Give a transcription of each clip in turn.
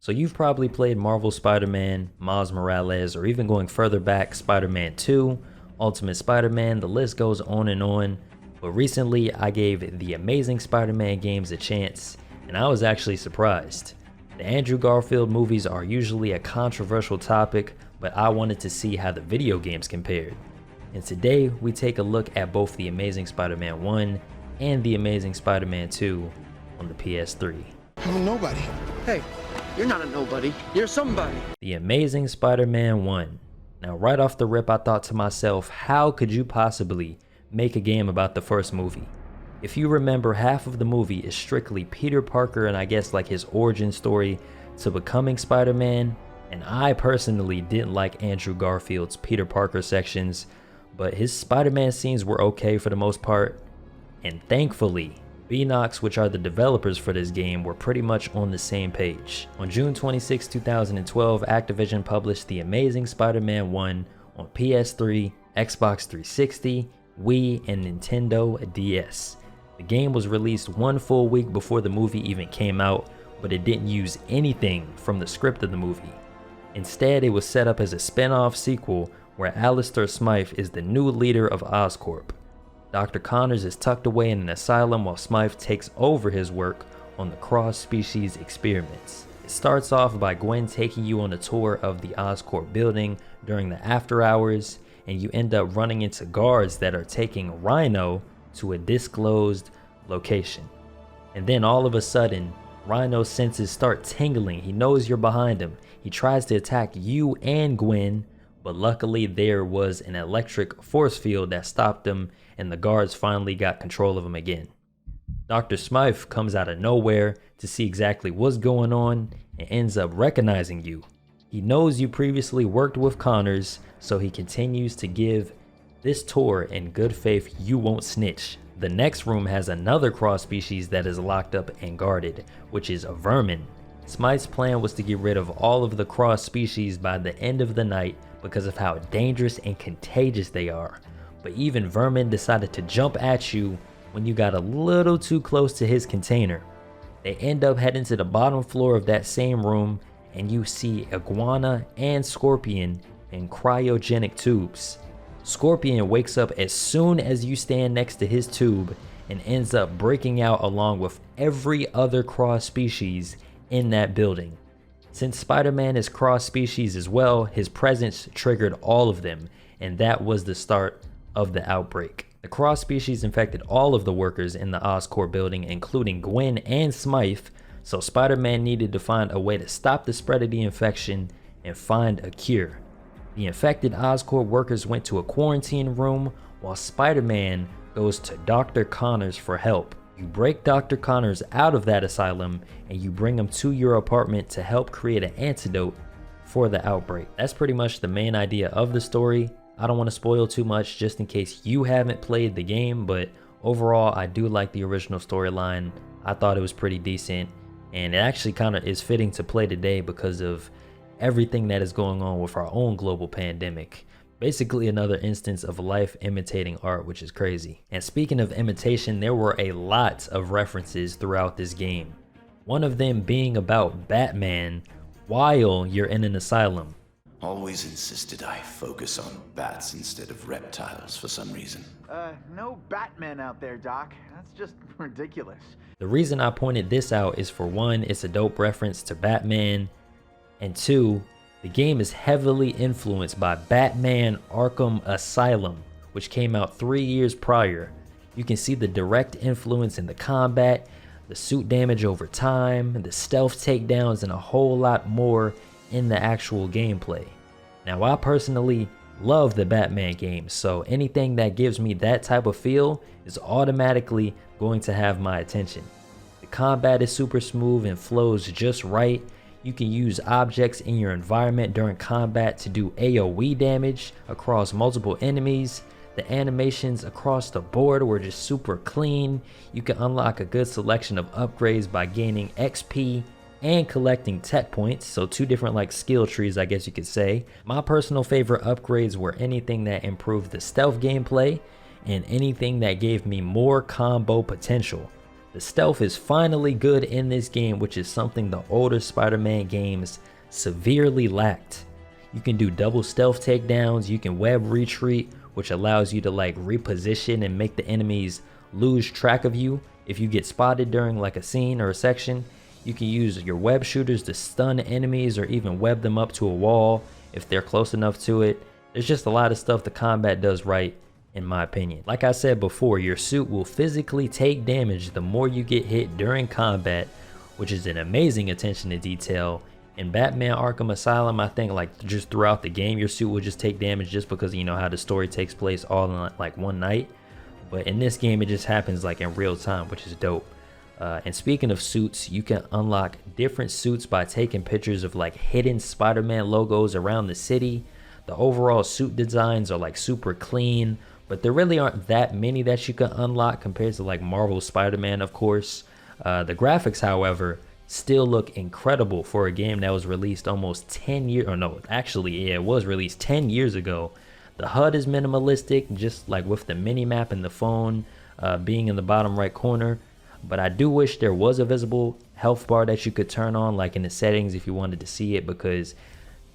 So you've probably played Marvel Spider-Man, Miles Morales, or even going further back, Spider-Man 2, Ultimate Spider-Man, the list goes on and on. But recently I gave the Amazing Spider-Man games a chance, and I was actually surprised. The Andrew Garfield movies are usually a controversial topic, but I wanted to see how the video games compared. And today we take a look at both the Amazing Spider-Man 1 and the Amazing Spider-Man 2 on the PS3. I'm a nobody. Hey, you're not a nobody, you're somebody. The Amazing Spider-Man 1. Now right off the rip I thought to myself, how could you possibly make a game about the first movie? If you remember, half of the movie is strictly Peter Parker and I guess like his origin story to becoming Spider-Man, and I personally didn't like Andrew Garfield's Peter Parker sections, but his Spider-Man scenes were okay for the most part, and thankfully Beenox, which are the developers for this game, were pretty much on the same page. On June 26, 2012, Activision published The Amazing Spider-Man 1 on PS3, Xbox 360, Wii, and Nintendo DS. The game was released one full week before the movie even came out, but it didn't use anything from the script of the movie. Instead, it was set up as a spin-off sequel where Alistair Smythe is the new leader of Oscorp. Dr. Connors is tucked away in an asylum while Smythe takes over his work on the cross-species experiments. It starts off by Gwen taking you on a tour of the Oscorp building during the after hours, and you end up running into guards that are taking Rhino to a disclosed location. And then all of a sudden, Rhino's senses start tingling. He knows you're behind him. He tries to attack you and Gwen, but luckily there was an electric force field that stopped him, and the guards finally got control of him again. Dr. Smythe comes out of nowhere to see exactly what's going on and ends up recognizing you. He knows you previously worked with Connors, so he continues to give this tour in good faith. You won't snitch. The next room has another cross species that is locked up and guarded, which is a vermin. Smythe's plan was to get rid of all of the cross species by the end of the night because of how dangerous and contagious they are. But even Vermin decided to jump at you when you got a little too close to his container. They end up heading to the bottom floor of that same room, and you see Iguana and Scorpion in cryogenic tubes. Scorpion wakes up as soon as you stand next to his tube and ends up breaking out along with every other cross species in that building. Since Spider-Man is cross species as well, his presence triggered all of them, and that was the start of the outbreak. The cross species infected all of the workers in the Oscorp building, including Gwen and Smythe, so Spider-Man needed to find a way to stop the spread of the infection and find a cure. The infected Oscorp workers went to a quarantine room while Spider-Man goes to Dr. Connors for help. You break Dr. Connors out of that asylum and you bring him to your apartment to help create an antidote for the outbreak. That's pretty much the main idea of the story. I don't want to spoil too much just in case you haven't played the game, but overall I do like the original storyline. I thought it was pretty decent, and it actually kind of is fitting to play today because of everything that is going on with our own global pandemic. Basically another instance of life imitating art, which is crazy. And speaking of imitation, there were a lot of references throughout this game. One of them being about Batman while you're in an asylum. Always insisted I focus on bats instead of reptiles for some reason. No Batman out there, Doc. That's just ridiculous. The reason I pointed this out is, for one, it's a dope reference to Batman, and two, the game is heavily influenced by Batman Arkham Asylum, which came out 3 years prior. You can see the direct influence in the combat, the suit damage over time, the stealth takedowns, and a whole lot more in the actual gameplay. Now, I personally love the Batman games, so anything that gives me that type of feel is automatically going to have my attention. The combat is super smooth and flows just right. You can use objects in your environment during combat to do AoE damage across multiple enemies. The animations across the board were just super clean. You can unlock a good selection of upgrades by gaining XP and collecting tech points, so two different like skill trees, I guess you could say. My personal favorite upgrades were anything that improved the stealth gameplay and anything that gave me more combo potential. The stealth is finally good in this game, which is something the older Spider-Man games severely lacked. You can do double stealth takedowns, you can web retreat, which allows you to like reposition and make the enemies lose track of you. If you get spotted during like a scene or a section, you can use your web shooters to stun enemies or even web them up to a wall if they're close enough to it. There's just a lot of stuff the combat does right, in my opinion. Like I said before, your suit will physically take damage the more you get hit during combat, which is an amazing attention to detail. In Batman Arkham Asylum, I think like just throughout the game, your suit will just take damage just because you know how the story takes place all in like one night. But in this game, it just happens like in real time, which is dope. And speaking of suits, you can unlock different suits by taking pictures of like hidden Spider-Man logos around the city. The overall suit designs are like super clean, but there really aren't that many that you can unlock compared to like Marvel Spider-Man, of course. The graphics, however, still look incredible for a game that was released almost 10 years, or no, actually, yeah, it was released 10 years ago. The HUD is minimalistic, just like with the mini map and the phone being in the bottom right corner. But I do wish there was a visible health bar that you could turn on, like in the settings if you wanted to see it, because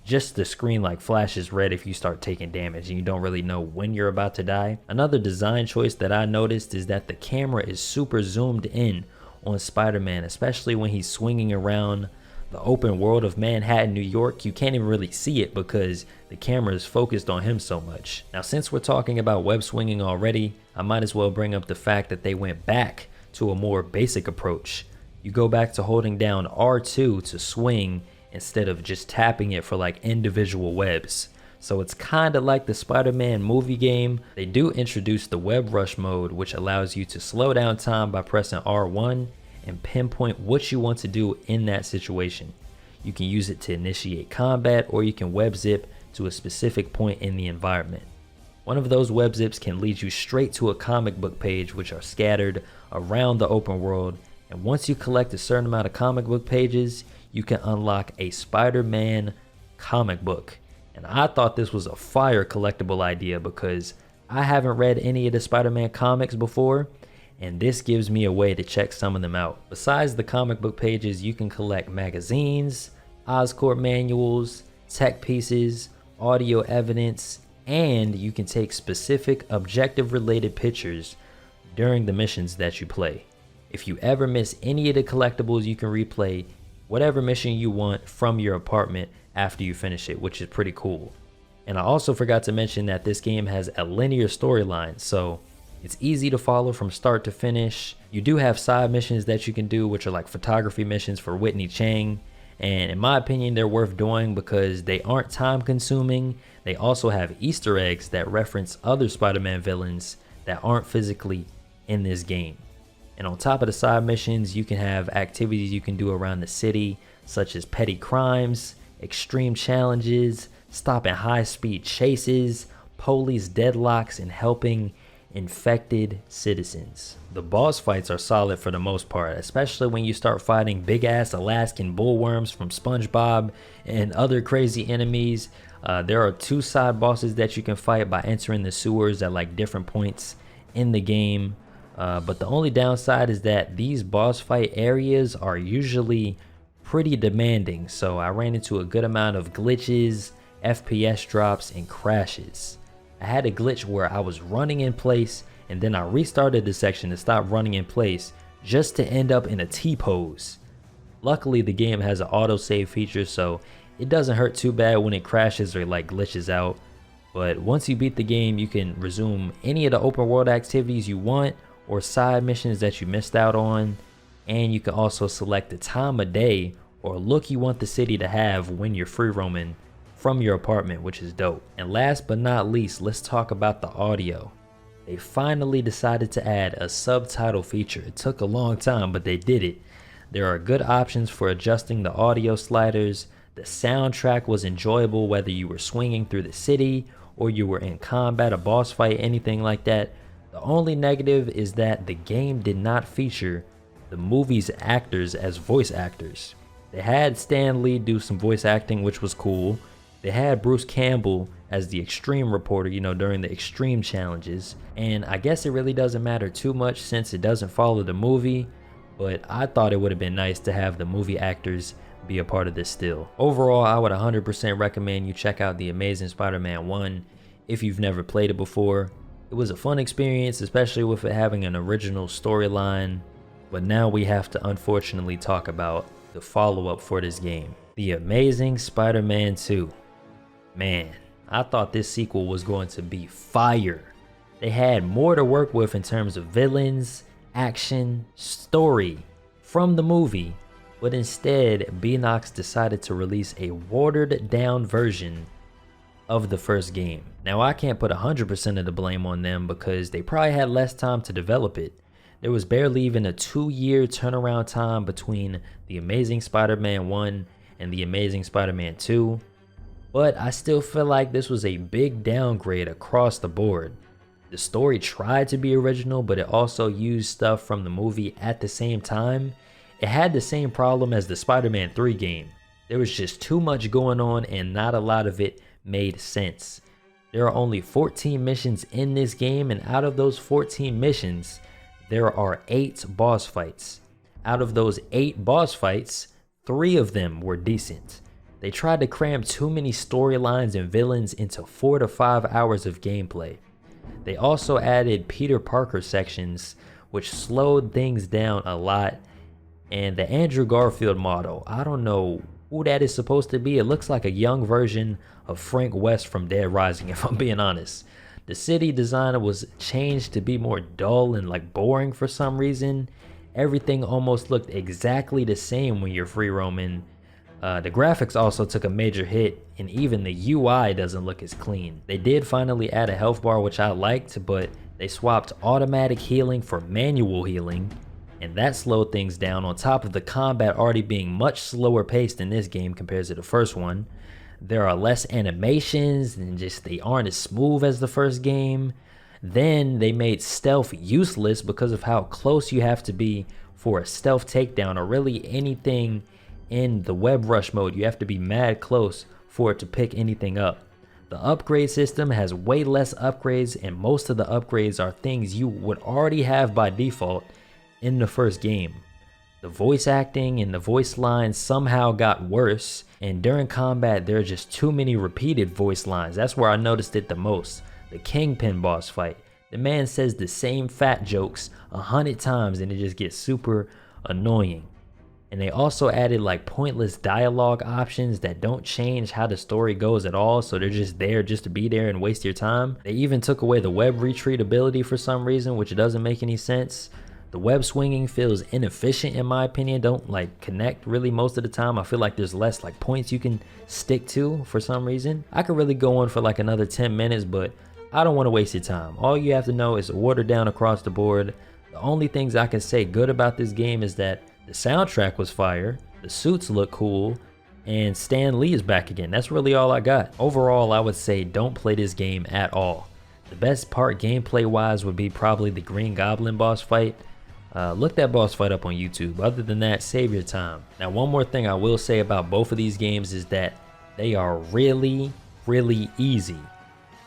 just the screen like flashes red if you start taking damage and you don't really know when you're about to die. Another design choice that I noticed is that the camera is super zoomed in on Spider-Man, especially when he's swinging around the open world of Manhattan, New York. You can't even really see it because the camera is focused on him so much. Now, since we're talking about web swinging already, I might as well bring up the fact that they went back to a more basic approach. You go back to holding down R2 to swing instead of just tapping it for like individual webs. So it's kind of like the Spider-Man movie game. They do introduce the web rush mode, which allows you to slow down time by pressing R1 and pinpoint what you want to do in that situation. You can use it to initiate combat, or you can web zip to a specific point in the environment. One of those web zips can lead you straight to a comic book page, which are scattered around the open world. And once you collect a certain amount of comic book pages, you can unlock a Spider-Man comic book. And I thought this was a fire collectible idea because I haven't read any of the Spider-Man comics before, and this gives me a way to check some of them out. Besides the comic book pages, you can collect magazines, Oscorp manuals, tech pieces, audio evidence, and you can take specific objective related pictures during the missions that you play. If you ever miss any of the collectibles, you can replay whatever mission you want from your apartment after you finish it, which is pretty cool. And I also forgot to mention that this game has a linear storyline, so it's easy to follow from start to finish. You do have side missions that you can do, which are like photography missions for Whitney Chang, and in my opinion they're worth doing because they aren't time consuming. They also have Easter eggs that reference other Spider-Man villains that aren't physically in this game. And on top of the side missions, you can have activities you can do around the city, such as petty crimes, extreme challenges, stopping high-speed chases, police deadlocks, and helping infected citizens. The boss fights are solid for the most part, especially when you start fighting big-ass Alaskan bullworms from SpongeBob and other crazy enemies. There are 2 side bosses that you can fight by entering the sewers at like different points in the game. But the only downside is that these boss fight areas are usually pretty demanding, so I ran into a good amount of glitches, FPS drops, and crashes. I had a glitch where I was running in place and then I restarted the section to stop running in place just to end up in a T-pose. Luckily the game has an autosave feature, so it doesn't hurt too bad when it crashes or like glitches out. But once you beat the game, you can resume any of the open world activities you want or side missions that you missed out on, and you can also select the time of day or look you want the city to have when you're free roaming from your apartment, which is dope. And last but not least, let's talk about the audio. They finally decided to add a subtitle feature. It took a long time, but they did it. There are good options for adjusting the audio sliders. The soundtrack was enjoyable whether you were swinging through the city or you were in combat, a boss fight, anything like that. The only negative is that the game did not feature the movie's actors as voice actors. They had Stan Lee do some voice acting, which was cool. They had Bruce Campbell as the extreme reporter, you know, during the extreme challenges. And I guess it really doesn't matter too much since it doesn't follow the movie. but I thought it would have been nice to have the movie actors be a part of this still. Overall, I would 100% recommend you check out The Amazing Spider-Man 1 if you've never played it before. It was a fun experience, especially with it having an original storyline, but now we have to unfortunately talk about the follow-up for this game, The Amazing Spider-Man 2. Man, I thought this sequel was going to be fire. They had more to work with in terms of villains, action, story from the movie, but instead Beenox decided to release a watered down version of the first game. Now I can't put 100% of the blame on them because they probably had less time to develop it. There was barely even a 2-year turnaround time between The Amazing Spider-Man 1 and The Amazing Spider-Man 2, but I still feel like this was a big downgrade across the board. The story tried to be original, but it also used stuff from the movie at the same time. It had the same problem as the Spider-Man 3 game. There was just too much going on and not a lot of it made sense. There are only 14 missions in this game, and out of those 14 missions, there are 8 boss fights. Out of those 8 boss fights, 3 of them were decent. They tried to cram too many storylines and villains into 4 to 5 hours of gameplay. They also added Peter Parker sections, which slowed things down a lot. And the Andrew Garfield model, I don't know who that is supposed to be. It looks like a young version of Frank West from Dead Rising, if I'm being honest. The city design was changed to be more dull and like boring for some reason. Everything almost looked exactly the same when you're free roaming. The graphics also took a major hit, and even the UI doesn't look as clean. They did finally add a health bar, which I liked, but they swapped automatic healing for manual healing, and that slowed things down, on top of the combat already being much slower paced in this game compared to the first one. There are less animations, and just they aren't as smooth as the first game. Then they made stealth useless because of how close you have to be for a stealth takedown, or really anything in the web rush mode. You have to be mad close for it to pick anything up. The upgrade system has way less upgrades, and most of the upgrades are things you would already have by default in the first game. The voice acting and the voice lines somehow got worse, and during combat there are just too many repeated voice lines. That's where I noticed it the most. The Kingpin boss fight, the man says the same fat jokes 100 times and it just gets super annoying. And they also added like pointless dialogue options that don't change how the story goes at all, so they're just there just to be there and waste your time. They even took away the web retreat ability for some reason, which doesn't make any sense. The web swinging feels inefficient in my opinion, don't like connect really most of the time. I feel like there's less like points you can stick to for some reason. I could really go on for like another 10 minutes, but I don't want to waste your time. All you have to know is watered down across the board. The only things I can say good about this game is that the soundtrack was fire, the suits look cool, and Stan Lee is back again. That's really all I got. Overall, I would say don't play this game at all. The best part gameplay wise would be probably the Green Goblin boss fight. Look that boss fight up on YouTube. Other than that, save your time. Now, one more thing I will say about both of these games is that they are really, really easy.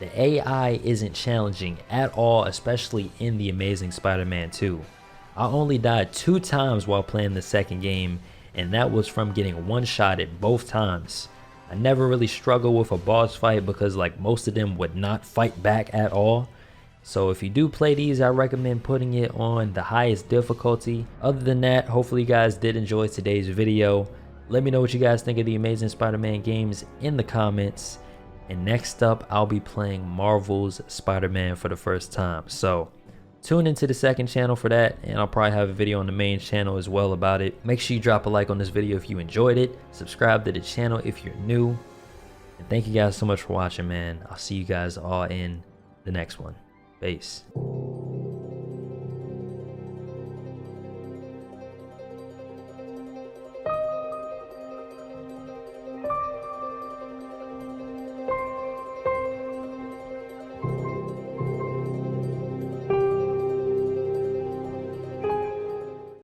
The AI isn't challenging at all, especially in The Amazing Spider-Man 2. I only died 2 times while playing the second game, and that was from getting one-shotted both times. I never really struggled with a boss fight because like most of them would not fight back at all. So if you do play these, I recommend putting it on the highest difficulty. Other than that, hopefully you guys did enjoy today's video. Let me know what you guys think of the Amazing Spider-Man games in the comments. And next up, I'll be playing Marvel's Spider-Man for the first time. So tune into the second channel for that, and I'll probably have a video on the main channel as well about it. Make sure you drop a like on this video if you enjoyed it. Subscribe to the channel if you're new. And thank you guys so much for watching, man. I'll see you guys all in the next one. Peace.